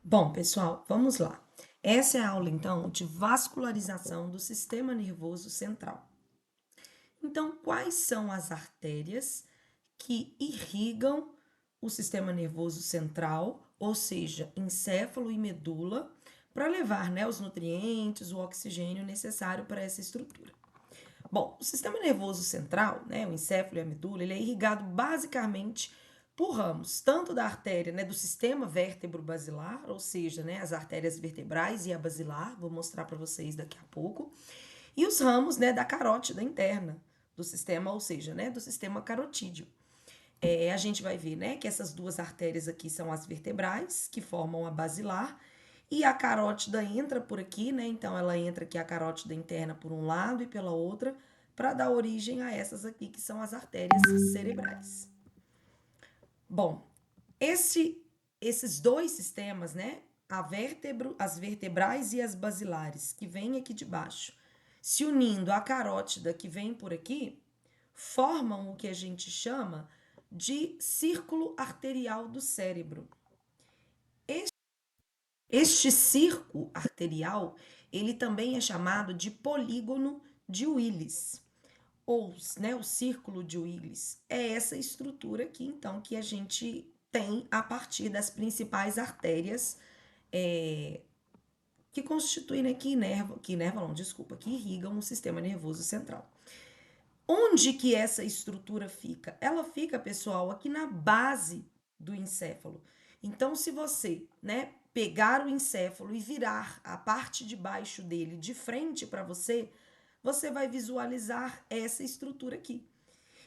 Bom, pessoal, vamos lá. Essa é a aula, então, de vascularização do sistema nervoso central. Então, quais são as artérias que irrigam o sistema nervoso central, ou seja, encéfalo e medula, para levar, né, os nutrientes, o oxigênio necessário para essa estrutura? Bom, o sistema nervoso central, né, o encéfalo e a medula, ele é irrigado basicamente por ramos, tanto da artéria, né, do sistema vértebro-basilar, ou seja, né, as artérias vertebrais e a basilar, vou mostrar para vocês daqui a pouco, e os ramos, né, da carótida interna do sistema, ou seja, né, do sistema carotídeo. A gente vai ver, né, que essas duas artérias aqui são as vertebrais, que formam a basilar, e a carótida entra por aqui, né? Então ela entra aqui a carótida interna por um lado e pela outra, para dar origem a essas aqui que são as artérias cerebrais. Bom, esses dois sistemas, né? As vertebrais e as basilares, que vêm aqui de baixo, se unindo à carótida que vem por aqui, formam o que a gente chama de círculo arterial do cérebro. Este círculo arterial, ele também é chamado de polígono de Willis, ou, né, o círculo de Willis. É essa estrutura aqui, então, que a gente tem a partir das principais artérias que constituem, né, que irrigam o sistema nervoso central. Onde que essa estrutura fica? Ela fica, pessoal, aqui na base do encéfalo. Então, se você, né, pegar o encéfalo e virar a parte de baixo dele de frente para você, você vai visualizar essa estrutura aqui.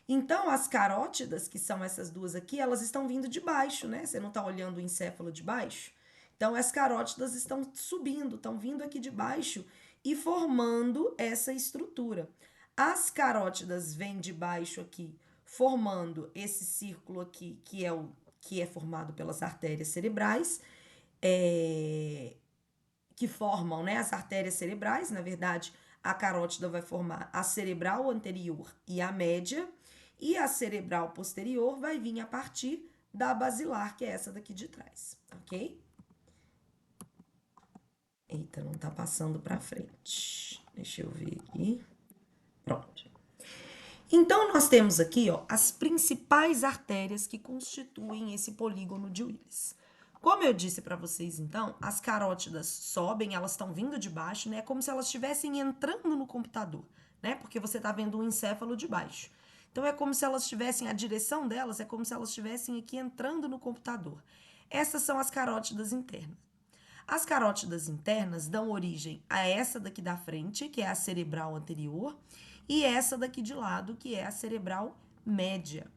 Então, as carótidas, que são essas duas aqui, elas estão vindo de baixo, né? Você não está olhando o encéfalo de baixo? Então, as carótidas estão subindo, estão vindo aqui de baixo e formando essa estrutura. As carótidas vêm de baixo aqui, formando esse círculo aqui, que é formado pelas artérias cerebrais, que formam, né, as artérias cerebrais. Na verdade, a carótida vai formar a cerebral anterior e a média, e a cerebral posterior vai vir a partir da basilar, que é essa daqui de trás, ok? Eita, não tá passando para frente. Deixa eu ver aqui. Pronto. Então, nós temos aqui, ó, as principais artérias que constituem esse polígono de Willis. Como eu disse para vocês, então, as carótidas sobem, elas estão vindo de baixo, né? Como se elas estivessem entrando no computador, né? Porque você está vendo um encéfalo de baixo. Então, é como se elas tivessem, a direção delas é como se elas estivessem aqui entrando no computador. Essas são as carótidas internas. As carótidas internas dão origem a essa daqui da frente, que é a cerebral anterior, e essa daqui de lado, que é a cerebral média.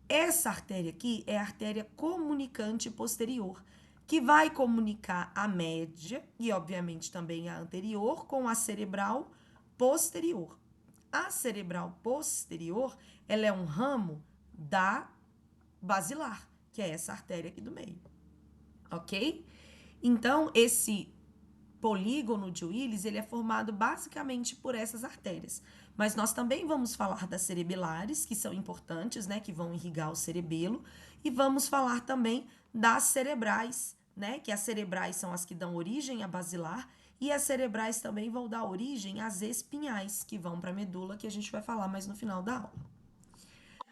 Essa artéria aqui é a artéria comunicante posterior, que vai comunicar a média e, obviamente, também a anterior com a cerebral posterior. A cerebral posterior, ela é um ramo da basilar, que é essa artéria aqui do meio, ok? Então, esse polígono de Willis, ele é formado basicamente por essas artérias. Mas nós também vamos falar das cerebellares, que são importantes, né, que vão irrigar o cerebelo, e vamos falar também das cerebrais, né, que as cerebrais são as que dão origem à basilar, e as cerebrais também vão dar origem às espinhais, que vão para a medula, que a gente vai falar mais no final da aula.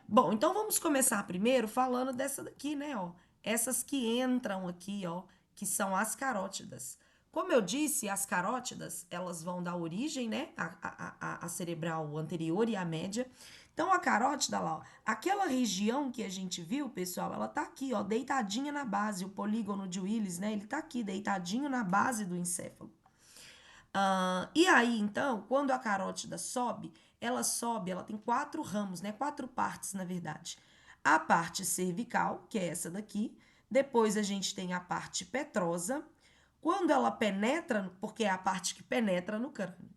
Bom, então vamos começar primeiro falando dessa daqui, né, ó. Essas que entram aqui, ó, que são as carótidas. Como eu disse, as carótidas, elas vão dar origem, né, a cerebral anterior e a média. Então, a carótida lá, ó, aquela região que a gente viu, pessoal, ela tá aqui, ó, deitadinha na base, o polígono de Willis, né, ele tá aqui, deitadinho na base do encéfalo. E aí, então, quando a carótida sobe, ela tem quatro ramos, né? Quatro partes, na verdade. A parte cervical, que é essa daqui. Depois a gente tem a parte petrosa. Quando ela penetra, porque é a parte que penetra no crânio.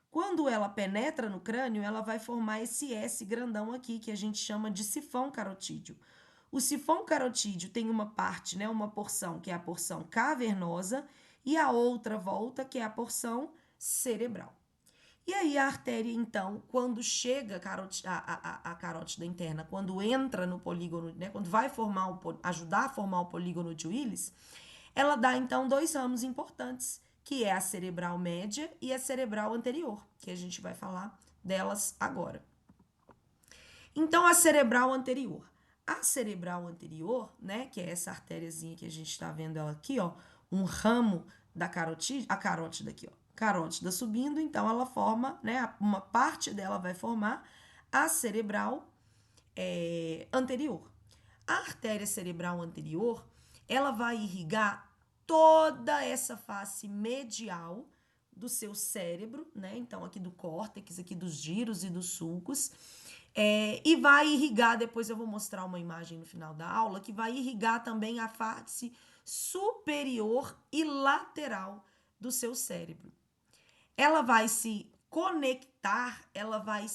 Quando ela penetra no crânio, ela vai formar esse S grandão aqui, que a gente chama de sifão carotídeo. O sifão carotídeo tem uma parte, né, uma porção que é a porção cavernosa e a outra volta que é a porção cerebral. E aí a artéria, então, quando chega a carótida interna, quando entra no polígono, né, quando vai formar ajudar a formar o polígono de Willis, ela dá, então, dois ramos importantes, que é a cerebral média e a cerebral anterior, que a gente vai falar delas agora. Então, a cerebral anterior. A cerebral anterior, né, que é essa artériazinha que a gente está vendo ela aqui, ó, um ramo da carótida, a carótida aqui, ó, carótida subindo, então ela forma, né, uma parte dela vai formar a cerebral anterior. A artéria cerebral anterior, ela vai irrigar toda essa face medial do seu cérebro, né? Então, aqui do córtex, aqui dos giros e dos sulcos. E vai irrigar, depois eu vou mostrar uma imagem no final da aula, que vai irrigar também a face superior e lateral do seu cérebro. Ela vai se conectar, ela vai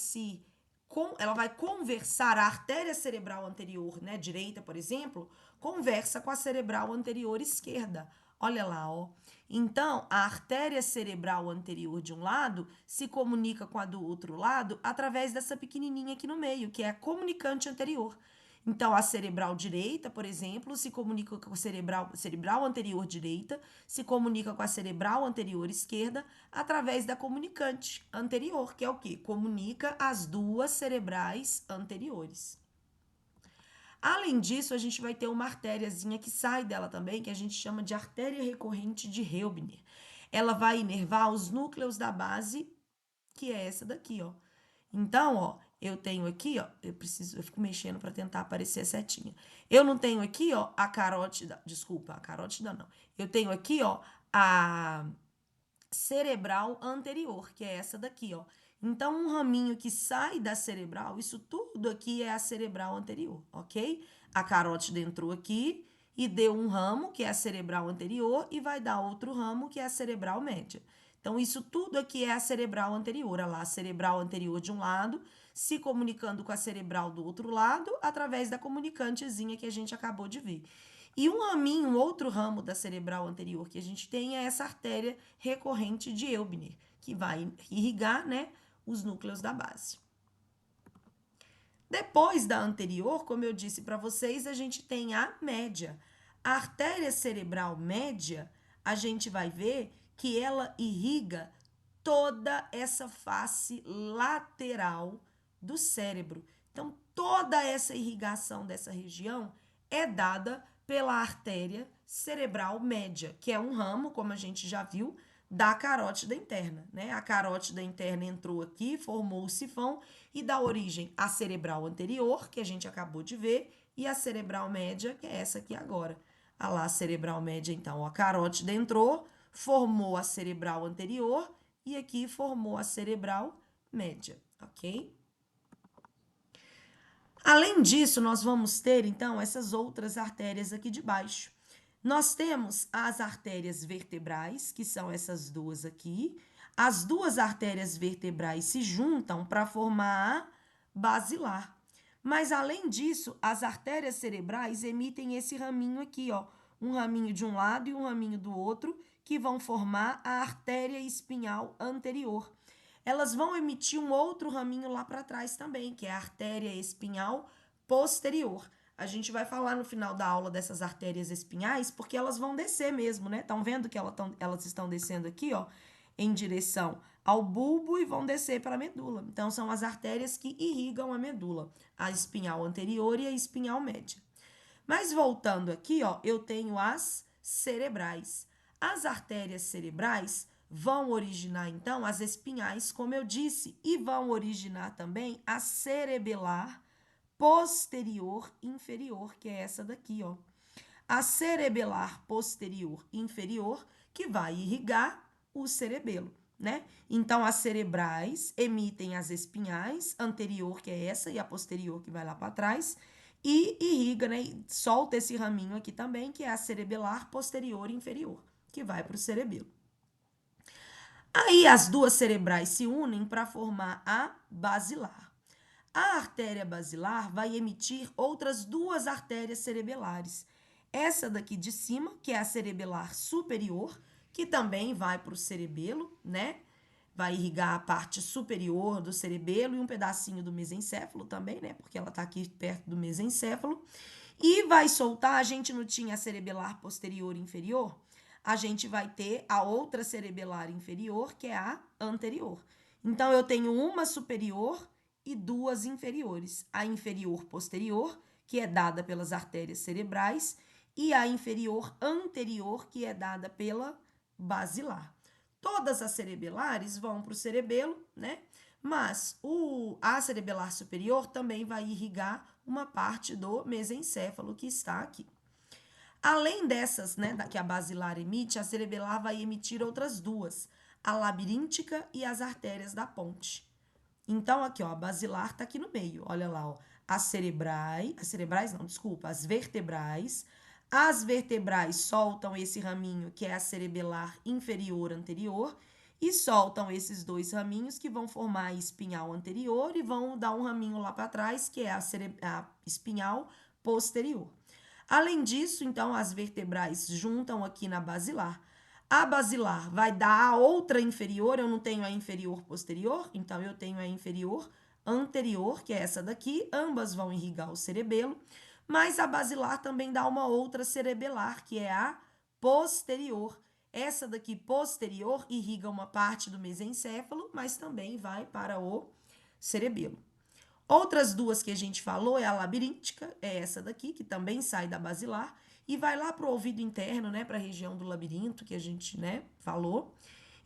conversar, a artéria cerebral anterior, né, direita, por exemplo, conversa com a cerebral anterior esquerda. Olha lá, ó. Então, a artéria cerebral anterior de um lado se comunica com a do outro lado através dessa pequenininha aqui no meio, que é a comunicante anterior. Então, a cerebral direita, por exemplo, se comunica com a cerebral anterior direita, se comunica com a cerebral anterior esquerda através da comunicante anterior, que é o quê? Comunica as duas cerebrais anteriores. Além disso, a gente vai ter uma artériazinha que sai dela também, que a gente chama de artéria recorrente de Reubner. Ela vai inervar os núcleos da base, que é essa daqui, ó. Então, ó, eu tenho aqui, ó, eu fico mexendo para tentar aparecer certinha. Eu não tenho aqui, ó, a carótida, desculpa, a carótida não. Eu tenho aqui, ó, a cerebral anterior, que é essa daqui, ó. Então, um raminho que sai da cerebral, isso tudo aqui é a cerebral anterior, ok? A carótida entrou aqui e deu um ramo, que é a cerebral anterior, e vai dar outro ramo, que é a cerebral média. Então, isso tudo aqui é a cerebral anterior. Olha lá, a cerebral anterior de um lado, se comunicando com a cerebral do outro lado, através da comunicantezinha que a gente acabou de ver. E um raminho, um outro ramo da cerebral anterior que a gente tem é essa artéria recorrente de Eubner, que vai irrigar, né, os núcleos da base. Depois da anterior, como eu disse para vocês, a gente tem a média. A artéria cerebral média, a gente vai ver que ela irriga toda essa face lateral do cérebro. Então, toda essa irrigação dessa região é dada pela artéria cerebral média, que é um ramo, como a gente já viu, da carótida interna, né? A carótida interna entrou aqui, formou o sifão e dá origem à cerebral anterior, que a gente acabou de ver, e a cerebral média, que é essa aqui agora. A lá, a cerebral média, então, a carótida entrou, formou a cerebral anterior e aqui formou a cerebral média, ok? Além disso, nós vamos ter, então, essas outras artérias aqui de baixo. Nós temos as artérias vertebrais, que são essas duas aqui. As duas artérias vertebrais se juntam para formar a basilar. Mas, além disso, as artérias cerebrais emitem esse raminho aqui, ó. Um raminho de um lado e um raminho do outro, que vão formar a artéria espinhal anterior. Elas vão emitir um outro raminho lá para trás também, que é a artéria espinhal posterior. A gente vai falar no final da aula dessas artérias espinhais, porque elas vão descer mesmo, né? Estão vendo que elas estão descendo aqui, ó, em direção ao bulbo e vão descer para a medula. Então, são as artérias que irrigam a medula, a espinhal anterior e a espinhal média. Mas voltando aqui, ó, eu tenho as cerebrais. As artérias cerebrais vão originar, então, as espinhais, como eu disse, e vão originar também a cerebelar posterior inferior, que é essa daqui, ó. A cerebelar posterior inferior, que vai irrigar o cerebelo, né? Então, as cerebrais emitem as espinhais, anterior, que é essa, e a posterior, que vai lá para trás, e irriga, né? E solta esse raminho aqui também, que é a cerebelar posterior inferior, que vai para o cerebelo. Aí, as duas cerebrais se unem para formar a basilar. A artéria basilar vai emitir outras duas artérias cerebelares. Essa daqui de cima, que é a cerebelar superior, que também vai para o cerebelo, né? vai irrigar a parte superior do cerebelo e um pedacinho do mesencéfalo também, né? Porque ela tá aqui perto do mesencéfalo. E vai soltar, a gente não tinha a cerebelar posterior e inferior? A gente vai ter a outra cerebelar inferior, que é a anterior. Então, eu tenho uma superior e duas inferiores. A inferior posterior, que é dada pelas artérias cerebrais, e a inferior anterior, que é dada pela basilar. Todas as cerebelares vão para o cerebelo, né? Mas a cerebelar superior também vai irrigar uma parte do mesencéfalo que está aqui. Além dessas, né, que a basilar emite, a cerebelar vai emitir outras duas, a labiríntica e as artérias da ponte. Então, aqui, ó, a basilar está aqui no meio, olha lá, ó, as vertebrais. As vertebrais soltam esse raminho, que é a cerebelar inferior anterior, e soltam esses dois raminhos que vão formar a espinhal anterior e vão dar um raminho lá para trás, que é a espinhal posterior. Além disso, então, as vertebrais juntam aqui na basilar. A basilar vai dar a outra inferior, eu não tenho a inferior posterior, então eu tenho a inferior anterior, que é essa daqui, ambas vão irrigar o cerebelo, mas a basilar também dá uma outra cerebelar, que é a posterior. Essa daqui, posterior, irriga uma parte do mesencéfalo, mas também vai para o cerebelo. Outras duas que a gente falou é a labiríntica, é essa daqui, que também sai da basilar, e vai lá para o ouvido interno, né, para a região do labirinto, que a gente, né, falou.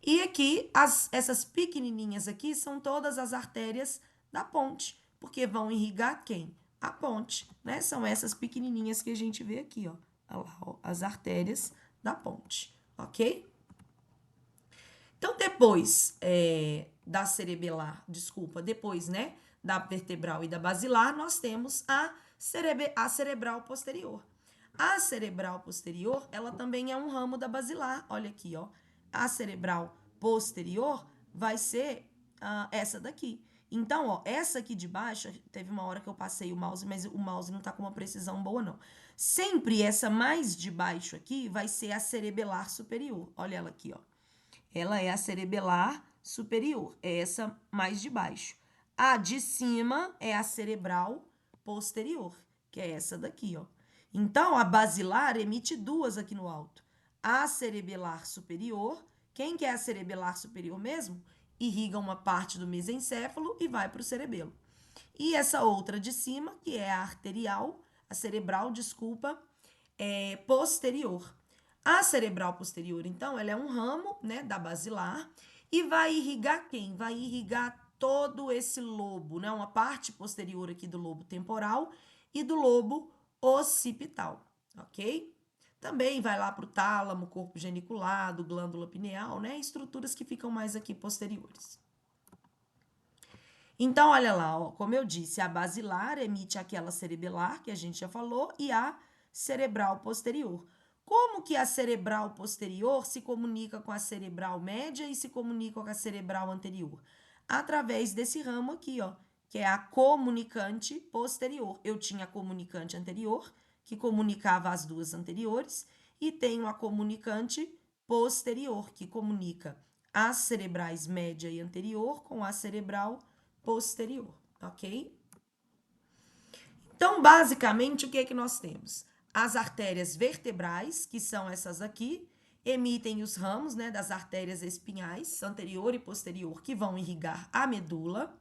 E aqui, essas pequenininhas aqui são todas as artérias da ponte, porque vão irrigar quem? A ponte, né? São essas pequenininhas que a gente vê aqui, ó. Olha lá, ó, as artérias da ponte, ok? Então, depois da cerebelar, depois, né, da vertebral e da basilar, nós temos a cerebral posterior. A cerebral posterior, ela também é um ramo da basilar. Olha aqui, ó. A cerebral posterior vai ser essa daqui. Então, ó, essa aqui de baixo, teve uma hora que eu passei o mouse, mas o mouse não tá com uma precisão boa, não. Sempre essa mais de baixo aqui vai ser a cerebelar superior. Olha ela aqui, ó. Ela é a cerebelar superior, é essa mais de baixo. A de cima é a cerebral posterior, que é essa daqui, ó. Então, a basilar emite duas aqui no alto. A cerebelar superior, quem que é a cerebelar superior mesmo? Irriga uma parte do mesencéfalo e vai para o cerebelo. E essa outra de cima, que é a arterial, a cerebral, desculpa, posterior. A cerebral posterior, então, ela é um ramo, né, da basilar e vai irrigar quem? Vai irrigar todo esse lobo, né, uma parte posterior aqui do lobo temporal e do lobo occipital, ok? Também vai lá para o tálamo, corpo geniculado, glândula pineal, né, estruturas que ficam mais aqui posteriores. Então, olha lá, ó, como eu disse, a basilar emite aquela cerebelar, que a gente já falou, e a cerebral posterior. Como que a cerebral posterior se comunica com a cerebral média e se comunica com a cerebral anterior? Através desse ramo aqui, ó, que é a comunicante posterior. Eu tinha a comunicante anterior, que comunicava as duas anteriores, e tenho a comunicante posterior, que comunica as cerebrais média e anterior com a cerebral posterior, ok? Então, basicamente, o que é que nós temos? As artérias vertebrais, que são essas aqui, emitem os ramos, né, das artérias espinhais, anterior e posterior, que vão irrigar a medula.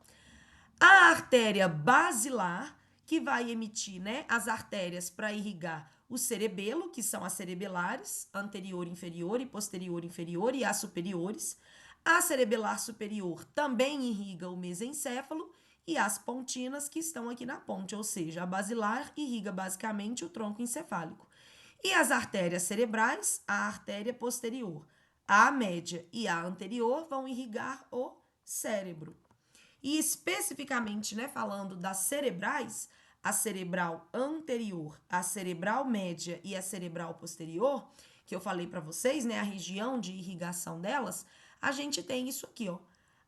A artéria basilar, que vai emitir, né, as artérias para irrigar o cerebelo, que são as cerebelares, anterior, inferior e posterior, inferior, e as superiores. A cerebelar superior também irriga o mesencéfalo e as pontinas que estão aqui na ponte, ou seja, a basilar irriga basicamente o tronco encefálico. E as artérias cerebrais, a artéria posterior, a média e a anterior vão irrigar o cérebro. E especificamente, né, falando das cerebrais, a cerebral anterior, a cerebral média e a cerebral posterior, que eu falei para vocês, né, a região de irrigação delas, a gente tem isso aqui, ó.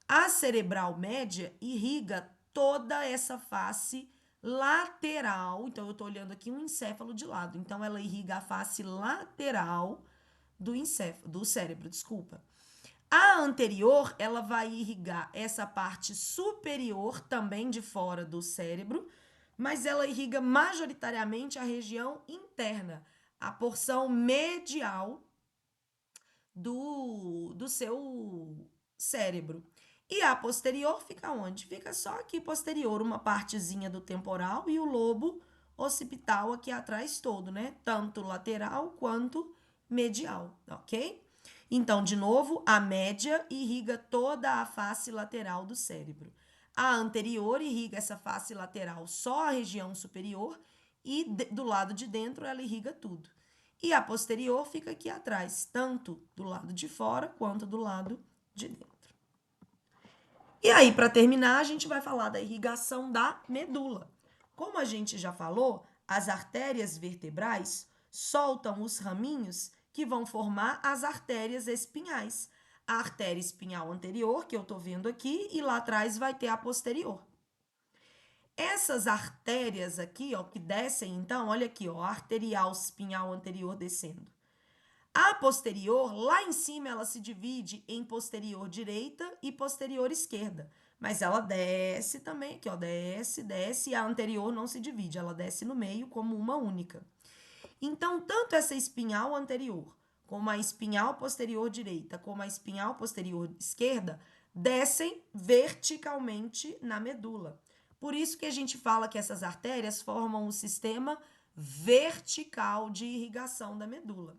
A cerebral média irriga toda essa face lateral. Então, eu tô olhando aqui um encéfalo de lado. Então, ela irriga a face lateral do cérebro, desculpa. A anterior, ela vai irrigar essa parte superior também de fora do cérebro, mas ela irriga majoritariamente a região interna, a porção medial do seu cérebro. E a posterior fica onde? Fica só aqui posterior, uma partezinha do temporal e o lobo occipital aqui atrás todo, né? Tanto lateral quanto medial, ok? Então, de novo, a média irriga toda a face lateral do cérebro. A anterior irriga essa face lateral só a região superior e do lado de dentro ela irriga tudo. E a posterior fica aqui atrás, tanto do lado de fora quanto do lado de dentro. E aí, para terminar, a gente vai falar da irrigação da medula. Como a gente já falou, as artérias vertebrais soltam os raminhos que vão formar as artérias espinhais. A artéria espinhal anterior, que eu estou vendo aqui, e lá atrás vai ter a posterior. Essas artérias aqui, ó, que descem, então, olha aqui, ó, arterial espinhal anterior descendo. A posterior, lá em cima, ela se divide em posterior direita e posterior esquerda. Mas ela desce também, aqui, ó, desce, desce, e a anterior não se divide, ela desce no meio como uma única. Então, tanto essa espinhal anterior, como a espinhal posterior direita, como a espinhal posterior esquerda, descem verticalmente na medula. Por isso que a gente fala que essas artérias formam o sistema vertical de irrigação da medula.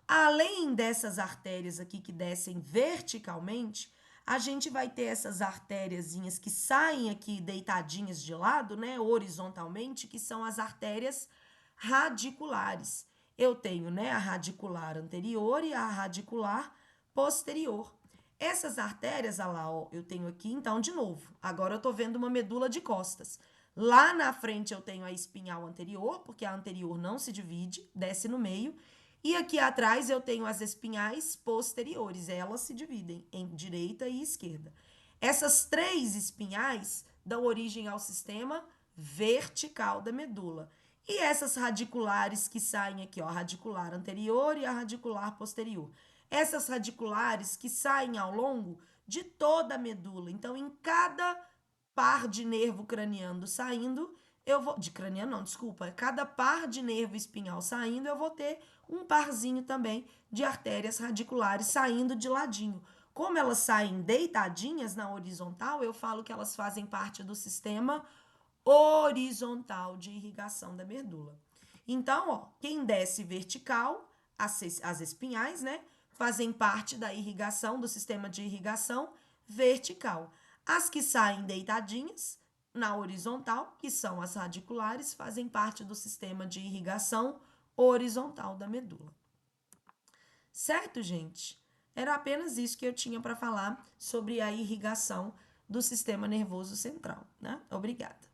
Além dessas artérias aqui que descem verticalmente, a gente vai ter essas artériazinhas que saem aqui deitadinhas de lado, né, horizontalmente, que são as artérias radiculares. Eu tenho, né, a radicular anterior e a radicular posterior. Essas artérias, olha lá, ó, eu tenho aqui, então, de novo. Agora eu tô vendo uma medula de costas. Lá na frente eu tenho a espinhal anterior, porque a anterior não se divide, desce no meio. E aqui atrás eu tenho as espinhais posteriores, elas se dividem em direita e esquerda. Essas três espinhais dão origem ao sistema vertical da medula. E essas radiculares que saem aqui, ó, a radicular anterior e a radicular posterior. Essas radiculares que saem ao longo de toda a medula. Então, em cada par de nervo craniano saindo, eu vou. De craniano, não, desculpa. Cada par de nervo espinhal saindo, eu vou ter um parzinho também de artérias radiculares saindo de ladinho. Como elas saem deitadinhas na horizontal, eu falo que elas fazem parte do sistema horizontal de irrigação da medula. Então, ó, quem desce vertical, as espinhais, né, fazem parte da irrigação, do sistema de irrigação vertical. As que saem deitadinhas na horizontal, que são as radiculares, fazem parte do sistema de irrigação horizontal da medula. Certo, gente? Era apenas isso que eu tinha para falar sobre a irrigação do sistema nervoso central, né? Obrigada.